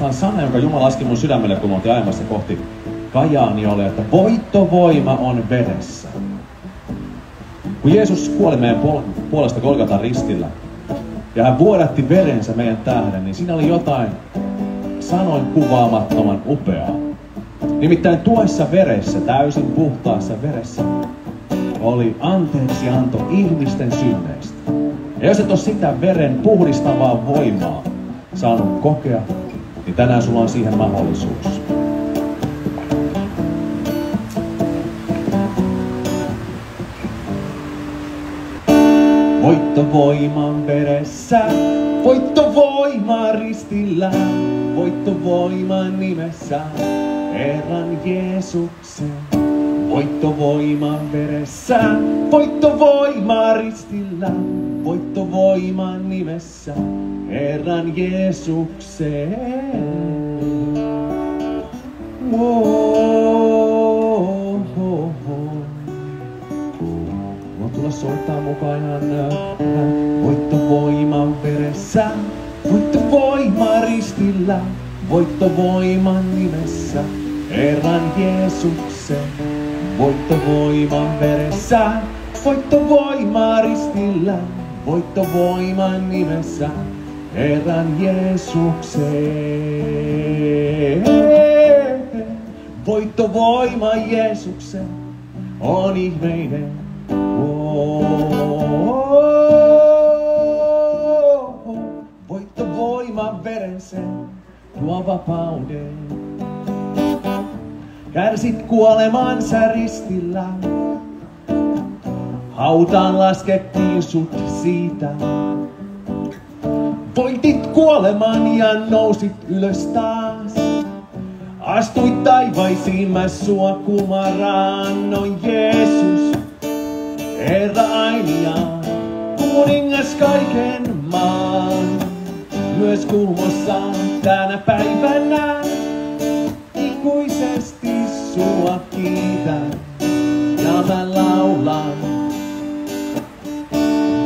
Tämä on sana, jonka Jumala laski mun sydämelle, kun me oltiin ajamassa kohti Kajaaniolle, että voittovoima on veressä. Kun Jeesus kuoli meidän puolesta Golgatan ristillä ja hän vuodatti verensä meidän tähden, niin siinä oli jotain sanoin kuvaamattoman upeaa. Nimittäin tuossa veressä, täysin puhtaassa veressä, oli anteeksianto ihmisten synneistä. Ja jos et ole sitä veren puhdistavaa voimaa saanut kokea, niin tänään sulla on siihen mahdollisuus. Voittovoiman veressä, voittovoima ristillä, voittovoiman nimessä, Herran Jeesuksen. Voittovoiman veressä, voittovoima ristillä, voittovoiman nimessä, Herran Jeesuksen. Voin tulla soittaa mukaan voittovoiman veressä, voittovoima ristillä, voittovoiman nimessä, Herran Jeesuksen. Voittovoiman veressä, voittovoima ristillä, voittovoiman nimessä, Herran Jeesuksen. Voittovoima Jeesuksen on ihmeinen. Voittovoima verensä tuo vapauden. Kärsit kuolemansa ristillä, hautaan laskettiin sut siitä. Voitit kuoleman ja nousit ylös taas. Astuit taivaisiin, mä sua kumaraan. No Jeesus, Herra ainiaan, kuningas kaiken maan. Myös kuumossa tänä päivänä ikuisesti sua kiitän ja mä laulan.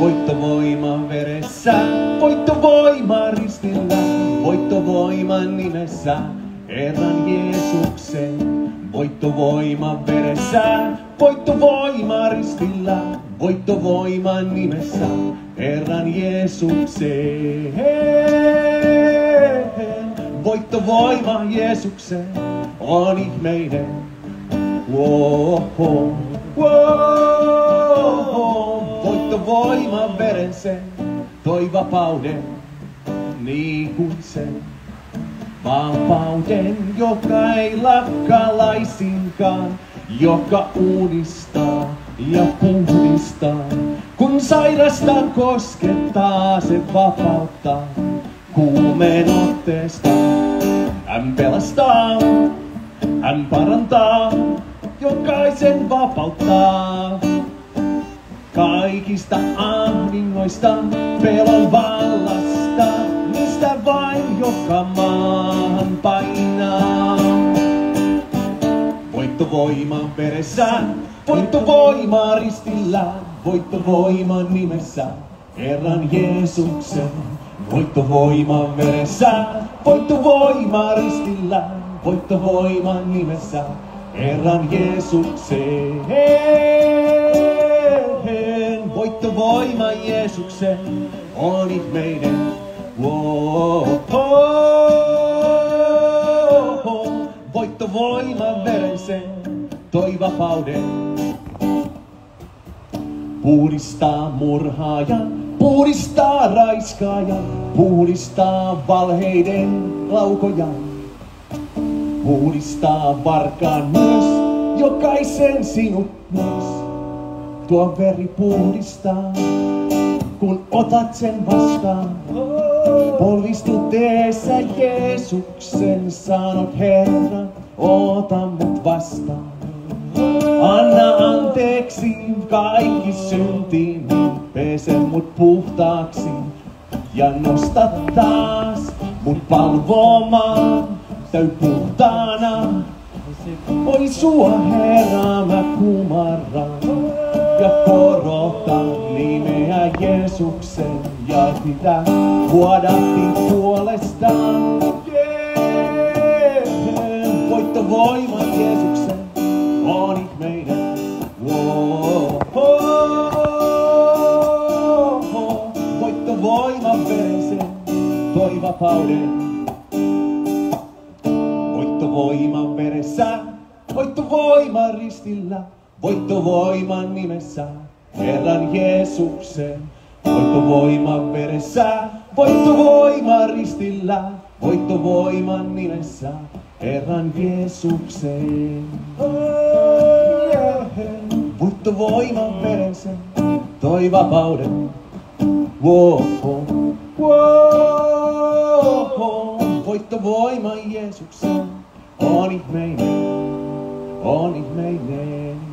Voittovoima veressä, voittovoima ristillä, voittovoiman nimessä, Herran Jeesuksen. Voittovoima veressä, voittovoima ristillä, voittovoiman nimessä, Herran Jeesuksen. Voittovoima Jeesuksen on ihmeinen. Voittovoima verensä toi vapauden, niin kuin sen vapauden, joka ei lakkaa laisinkaan, joka uudistaa ja puhdistaa. Kun sairasta koskettaa, se vapauttaa kuumeen otteesta. Hän pelastaa, hän parantaa, jokaisen vapauttaa. Kaikista ahdingoista, pelon vallasta, mistä vain joka maahan painaa. Voittovoima veressä, voittovoima ristillä, voittovoiman nimessä, Herran Jeesuksen. Voittovoima veressä, voittovoima ristillä, voittovoiman nimessä, Herran Jeesuksen. Voittovoima Jeesuksen on ihmeinen. Voittovoima verensä toi vapauden. Puhdistaa murhaajan, puhdistaa raiskaajan, puhdistaa valheiden laukoja. Puhdistaa varkaan myös, jokaisen sinut myös. Tuo veri puhdistaa, kun otat sen vastaan. Polvistut eessä Jeesuksen, sanot Herra, ota mut vastaan. Anna anteeksi kaikki syntini, pese mut puhtaaksi ja nosta taas mut palvomaan, täy puhtaana. Oi sua Herra mä kumarran ja korotan nimeä Jeesuksen ja sitä vuodatti puolestaan. Voittovoima veressä, voittovoima ristillä, voittovoiman nimessä, Herran Jeesuksen. Voittovoima veressä, voittovoima ristillä, voittovoiman nimessä, Herran Jeesuksen. Voittovoima veressä, toi vapauden. Voittovoima Jeesuksen on ihmeinen, on ihmeinen.